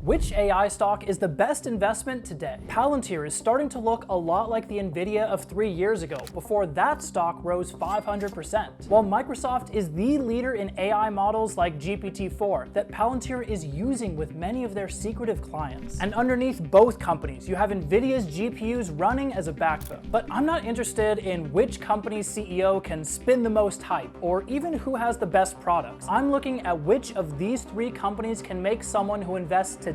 Which AI stock is the best investment today? Palantir is starting to look a lot like the Nvidia of 3 years ago, before that stock rose 500%. While Microsoft is the leader in AI models like GPT-4 that Palantir is using with many of their secretive clients. And underneath both companies, you have Nvidia's GPUs running as a backbone. But I'm not interested in which company's CEO can spin the most hype, or even who has the best products. I'm looking at which of these 3 companies can make someone who invests today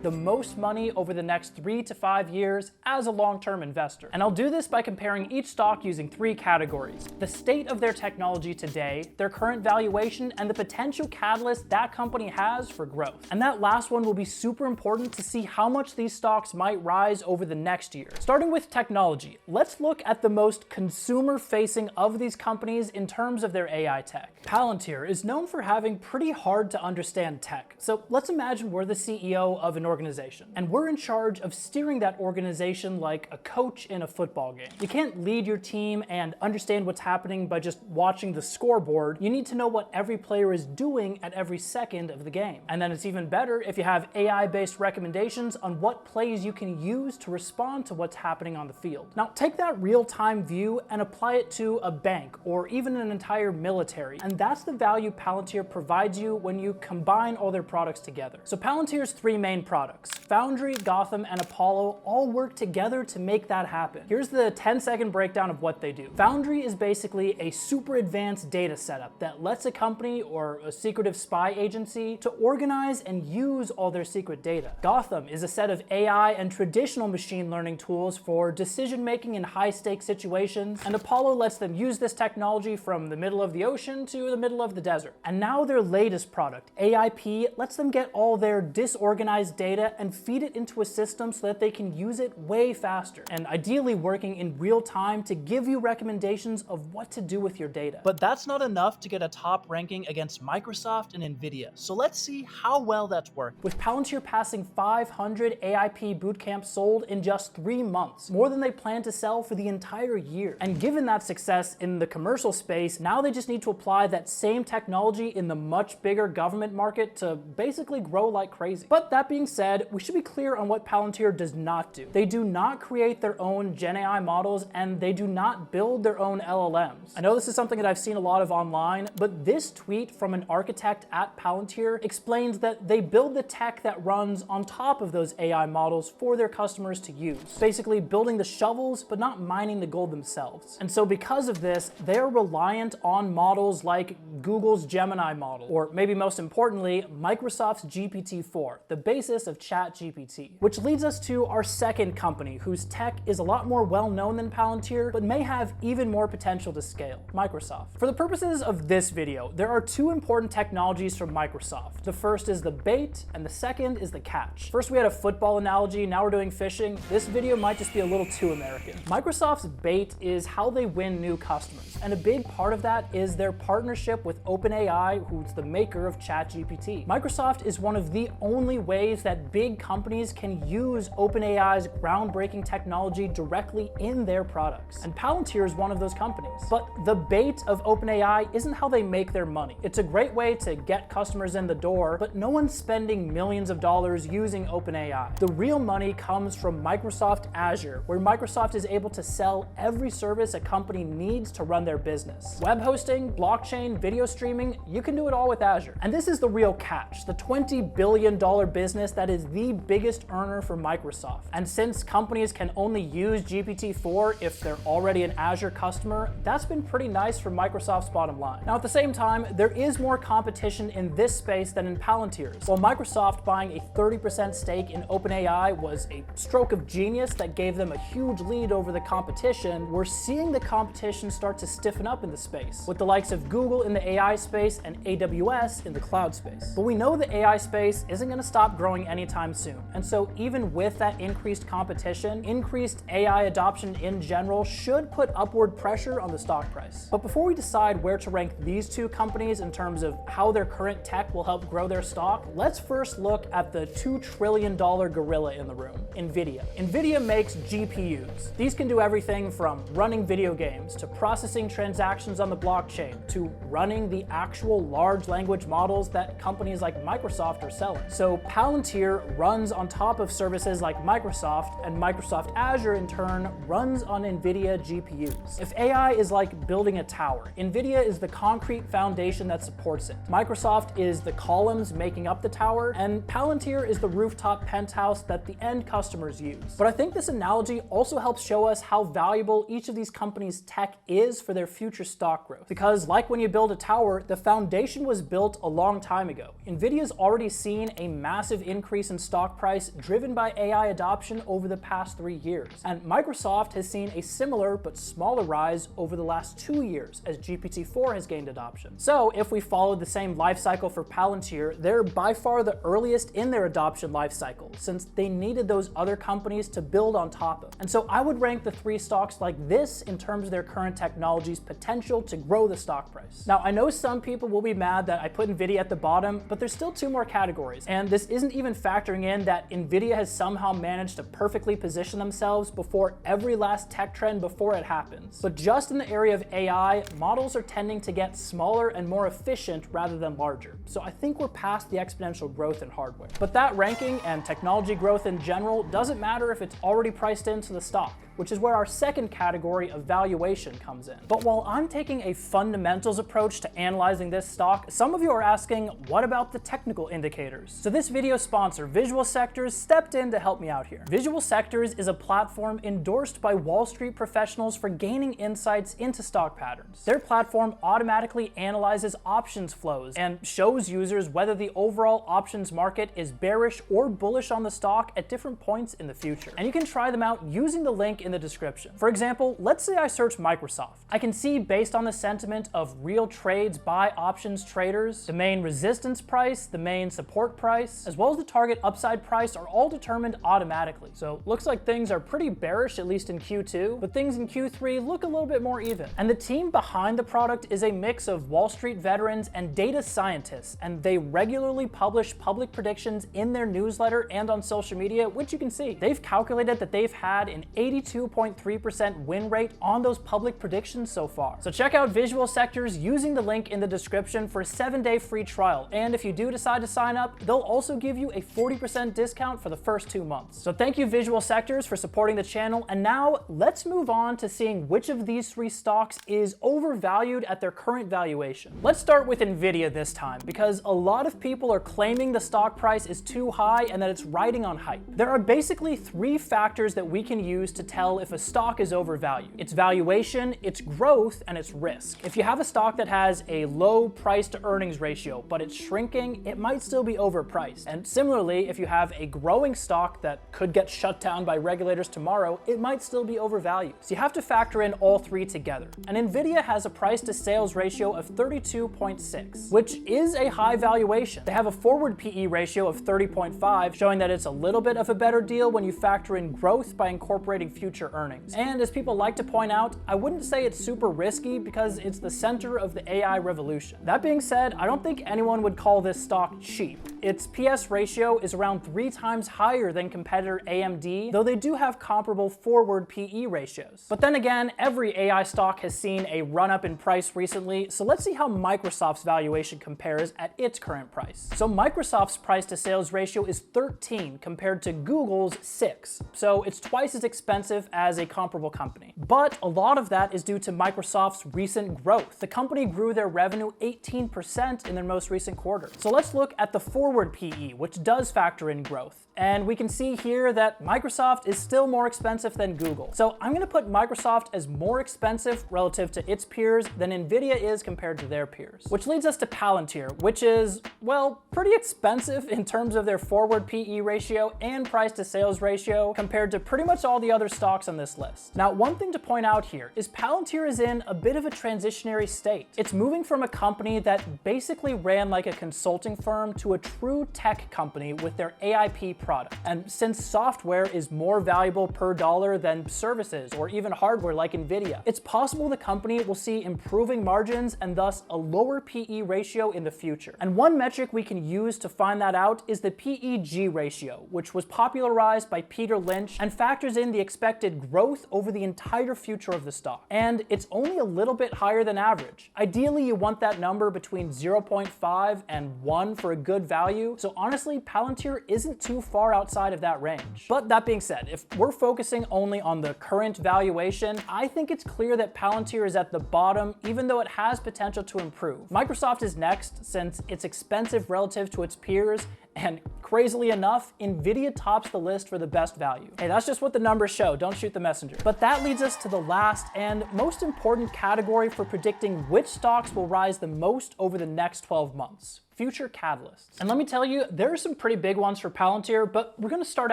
the most money over the next 3 to 5 years as a long-term investor. And I'll do this by comparing each stock using 3 categories: the state of their technology today, their current valuation, and the potential catalyst that company has for growth. And that last one will be super important to see how much these stocks might rise over the next year. Starting with technology, let's look at the most consumer-facing of these companies in terms of their AI tech. Palantir is known for having pretty hard to understand tech. So let's imagine we're the CEO of an organization, and we're in charge of steering that organization like a coach in a football game. You can't lead your team and understand what's happening by just watching the scoreboard. You need to know what every player is doing at every second of the game. And then it's even better if you have AI-based recommendations on what plays you can use to respond to what's happening on the field. Now, take that real-time view and apply it to a bank or even an entire military, and that's the value Palantir provides you when you combine all their products together. So Palantir's 3 main products, Foundry, Gotham, and Apollo, all work together to make that happen. Here's the 10-second breakdown of what they do. Foundry is basically a super advanced data setup that lets a company or a secretive spy agency to organize and use all their secret data. Gotham is a set of AI and traditional machine learning tools for decision-making in high-stakes situations, and Apollo lets them use this technology from the middle of the ocean to the middle of the desert. And now their latest product, AIP, lets them get all their disorganized data and feed it into a system so that they can use it way faster, and ideally working in real time to give you recommendations of what to do with your data. But that's not enough to get a top ranking against Microsoft and Nvidia, so let's see how well that's working. With Palantir passing 500 AIP bootcamps sold in just 3 months, more than they plan to sell for the entire year. And given that success in the commercial space, now they just need to apply that same technology in the much bigger government market to basically grow like crazy. But that being said, we should be clear on what Palantir does not do. They do not create their own Gen AI models, and they do not build their own LLMs. I know this is something that I've seen a lot of online, but this tweet from an architect at Palantir explains that they build the tech that runs on top of those AI models for their customers to use, basically building the shovels but not mining the gold themselves. And so because of this, they're reliant on models like Google's Gemini model, or maybe most importantly, Microsoft's GPT-4, the basis of ChatGPT. Which leads us to our second company, whose tech is a lot more well-known than Palantir, but may have even more potential to scale, Microsoft. For the purposes of this video, there are 2 important technologies from Microsoft. The first is the bait, and the second is the catch. First we had a football analogy, now we're doing fishing. This video might just be a little too American. Microsoft's bait is how they win new customers, and a big part of that is their partnership with OpenAI, who's the maker of ChatGPT. Microsoft is one of the only ways that big companies can use OpenAI's groundbreaking technology directly in their products. And Palantir is one of those companies. But the bait of OpenAI isn't how they make their money. It's a great way to get customers in the door, but no one's spending millions of dollars using OpenAI. The real money comes from Microsoft Azure, where Microsoft is able to sell every service a company needs to run their business. Web hosting, blockchain, video streaming, you can do it all with Azure. And this is the real catch, the $20 billion business that is the biggest earner for Microsoft. And since companies can only use GPT-4 if they're already an Azure customer, that's been pretty nice for Microsoft's bottom line. Now at the same time, there is more competition in this space than in Palantir's. While Microsoft buying a 30% stake in OpenAI was a stroke of genius that gave them a huge lead over the competition, we're seeing the competition start to stiffen up in the space, with the likes of Google in the AI space and AWS in the cloud space. But we know the AI space isn't going to stop growing anytime soon, and so even with that increased competition, increased AI adoption in general should put upward pressure on the stock price. But before we decide where to rank these 2 companies in terms of how their current tech will help grow their stock, let's first look at the $2 trillion gorilla in the room, Nvidia. Nvidia makes GPUs. These can do everything from running video games to processing transactions on the blockchain to running the actual large language models that companies like Microsoft are selling. So Palantir runs on top of services like Microsoft, and Microsoft Azure in turn runs on Nvidia GPUs. If AI is like building a tower, Nvidia is the concrete foundation that supports it. Microsoft is the columns making up the tower, and Palantir is the rooftop penthouse that the end customers use. But I think this analogy also helps show us how valuable each of these companies' tech is for their future stock growth. Because like when you build a tower, the foundation was built a long time ago. Nvidia's already seen a massive increase in stock price driven by AI adoption over the past 3 years. And Microsoft has seen a similar but smaller rise over the last 2 years as GPT-4 has gained adoption. So if we followed the same life cycle for Palantir, they're by far the earliest in their adoption life cycle, since they needed those other companies to build on top of. And so I would rank the 3 stocks like this in terms of their current technology's potential to grow the stock price. Now, I know some people will be mad that I put Nvidia at the bottom, but there's still 2 more categories. And this isn't even factoring in that Nvidia has somehow managed to perfectly position themselves before every last tech trend before it happens. But just in the area of AI, models are tending to get smaller and more efficient rather than larger. So I think we're past the exponential growth in hardware. But that ranking and technology growth in general doesn't matter if it's already priced into the stock, which is where our second category of valuation comes in. But while I'm taking a fundamentals approach to analyzing this stock, some of you are asking, what about the technical indicators? So this video sponsor, Visual Sectors, stepped in to help me out here. Visual Sectors is a platform endorsed by Wall Street professionals for gaining insights into stock patterns. Their platform automatically analyzes options flows and shows users whether the overall options market is bearish or bullish on the stock at different points in the future. And you can try them out using the link in the description. For example, let's say I search Microsoft. I can see, based on the sentiment of real trades by options traders, the main resistance price, the main support price, as well as the target upside price are all determined automatically. So looks like things are pretty bearish, at least in Q2, but things in Q3 look a little bit more even. And the team behind the product is a mix of Wall Street veterans and data scientists, and they regularly publish public predictions in their newsletter and on social media, which you can see. They've calculated that they've had an 82.3% win rate on those public predictions so far. So check out Visual Sectors using the link in the description for a 7-day free trial. And if you do decide to sign up, they'll also give you a 40% discount for the first 2 months. So thank you, Visual Sectors, for supporting the channel. And now let's move on to seeing which of these 3 stocks is overvalued at their current valuation. Let's start with Nvidia this time, because a lot of people are claiming the stock price is too high and that it's riding on hype. There are basically 3 factors that we can use to tell if a stock is overvalued: its valuation, its growth, and its risk. If you have a stock that has a low price to earnings ratio, but it's shrinking, it might still be overpriced. And similarly, if you have a growing stock that could get shut down by regulators tomorrow, it might still be overvalued. So you have to factor in all 3 together. And Nvidia has a price to sales ratio of 32.6, which is a high valuation. They have a forward PE ratio of 30.5, showing that it's a little bit of a better deal when you factor in growth by incorporating future earnings. And as people like to point out, I wouldn't say it's super risky because it's the center of the AI revolution. That being said, I don't think anyone would call this stock cheap. Its PS ratio is around 3 times higher than competitor AMD, though they do have comparable forward PE ratios. But then again, every AI stock has seen a run-up in price recently, so let's see how Microsoft's valuation compares at its current price. So Microsoft's price to sales ratio is 13 compared to Google's 6, so it's twice as expensive as a comparable company. But a lot of that is due to Microsoft's recent growth. The company grew their revenue 18% in their most recent quarter. So let's look at the forward PE, which does factor in growth. And we can see here that Microsoft is still more expensive than Google. So I'm gonna put Microsoft as more expensive relative to its peers than Nvidia is compared to their peers. Which leads us to Palantir, which is, well, pretty expensive in terms of their forward PE ratio and price to sales ratio compared to pretty much all the other stocks on this list. Now, one thing to point out here is Palantir is in a bit of a transitionary state. It's moving from a company that basically ran like a consulting firm to a true tech company with their AIP product. And since software is more valuable per dollar than services or even hardware like Nvidia, it's possible the company will see improving margins and thus a lower PE ratio in the future. And one metric we can use to find that out is the PEG ratio, which was popularized by Peter Lynch and factors in the expected growth over the entire future of the stock. And it's only a little bit higher than average. Ideally, you want that number between 0.5 and 1 for a good value. So honestly, Palantir isn't too far outside of that range. But that being said, if we're focusing only on the current valuation, I think it's clear that Palantir is at the bottom, even though it has potential to improve. Microsoft is next since it's expensive relative to its peers, and crazily enough, Nvidia tops the list for the best value. Hey, that's just what the numbers show, don't shoot the messenger. But that leads us to the last and most important category for predicting which stocks will rise the most over the next 12 months. Future catalysts. And let me tell you, there are some pretty big ones for Palantir, but we're gonna start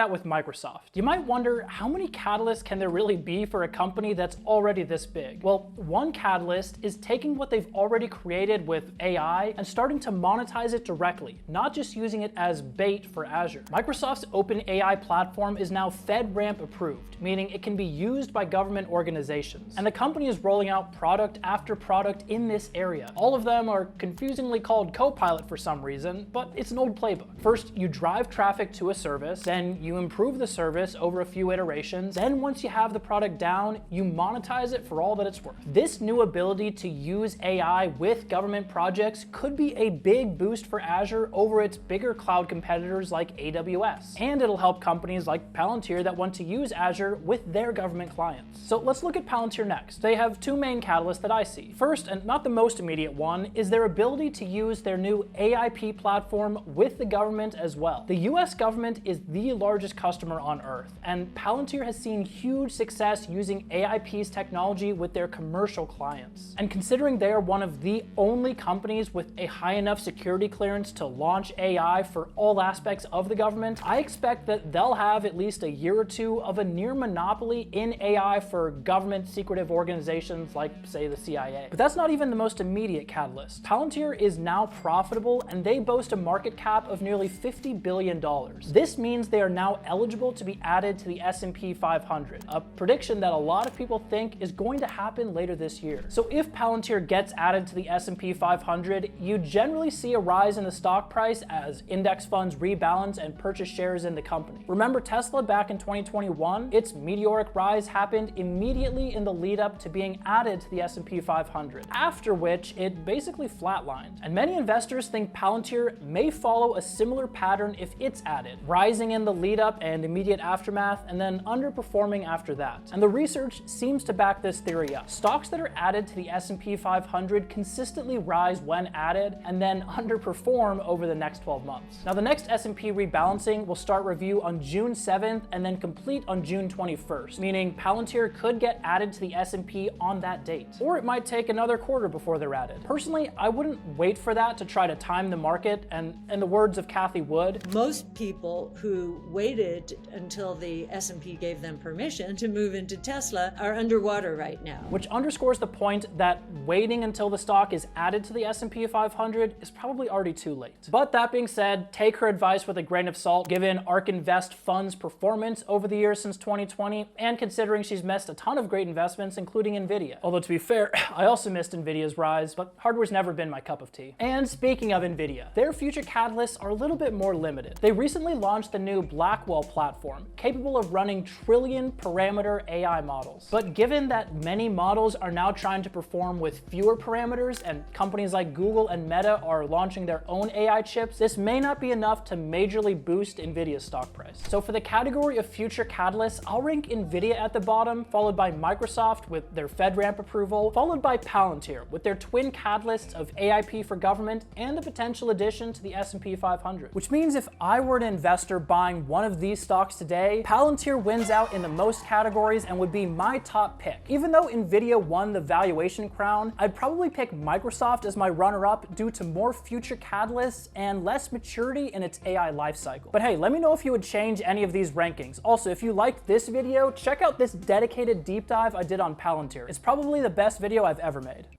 out with Microsoft. You might wonder, how many catalysts can there really be for a company that's already this big? Well, one catalyst is taking what they've already created with AI and starting to monetize it directly, not just using it as bait for Azure. Microsoft's OpenAI platform is now FedRAMP approved, meaning it can be used by government organizations. And the company is rolling out product after product in this area. All of them are confusingly called Copilot for some reason, but it's an old playbook. First, you drive traffic to a service, then you improve the service over a few iterations, then once you have the product down, you monetize it for all that it's worth. This new ability to use AI with government projects could be a big boost for Azure over its bigger cloud competitors like AWS. And it'll help companies like Palantir that want to use Azure with their government clients. So let's look at Palantir next. They have two main catalysts that I see. First, and not the most immediate one, is their ability to use their new AIP platform with the government as well. The US government is the largest customer on Earth, and Palantir has seen huge success using AIP's technology with their commercial clients. And considering they are one of the only companies with a high enough security clearance to launch AI for all aspects of the government, I expect that they'll have at least a year or two of a near monopoly in AI for government secretive organizations like, say, the CIA. But that's not even the most immediate catalyst. Palantir is now profitable and they boast a market cap of nearly $50 billion. This means they are now eligible to be added to the S&P 500, a prediction that a lot of people think is going to happen later this year. So if Palantir gets added to the S&P 500, you generally see a rise in the stock price as index funds rebalance and purchase shares in the company. Remember Tesla back in 2021? Its meteoric rise happened immediately in the lead up to being added to the S&P 500, after which it basically flatlined. And many investors think Palantir may follow a similar pattern if it's added, rising in the lead up and immediate aftermath and then underperforming after that. And the research seems to back this theory up. Stocks that are added to the S&P 500 consistently rise when added and then underperform over the next 12 months. Now the next S&P rebalancing will start review on June 7th and then complete on June 21st, meaning Palantir could get added to the S&P on that date. Or it might take another quarter before they're added. Personally, I wouldn't wait for that to try to time the market, and in the words of Cathie Wood, most people who waited until the S&P gave them permission to move into Tesla are underwater right now. Which underscores the point that waiting until the stock is added to the S&P 500 is probably already too late. But that being said, take her advice with a grain of salt, given ARK Invest Fund's performance over the years since 2020, and considering she's missed a ton of great investments, including Nvidia. Although to be fair, I also missed Nvidia's rise, but hardware's never been my cup of tea. And speaking of Nvidia, their future catalysts are a little bit more limited. They recently launched the new Blackwell platform, capable of running trillion parameter AI models. But given that many models are now trying to perform with fewer parameters, and companies like Google and Meta are launching their own AI chips, this may not be enough to majorly boost Nvidia's stock price. So for the category of future catalysts, I'll rank Nvidia at the bottom, followed by Microsoft with their FedRAMP approval, followed by Palantir with their twin catalysts of AIP for government and the potential addition to the S&P 500. Which means if I were an investor buying one of these stocks today, Palantir wins out in the most categories and would be my top pick. Even though Nvidia won the valuation crown, I'd probably pick Microsoft as my runner-up due to more future catalysts and less maturity in its AI lifecycle. But hey, let me know if you would change any of these rankings. Also, if you liked this video, check out this dedicated deep dive I did on Palantir. It's probably the best video I've ever made.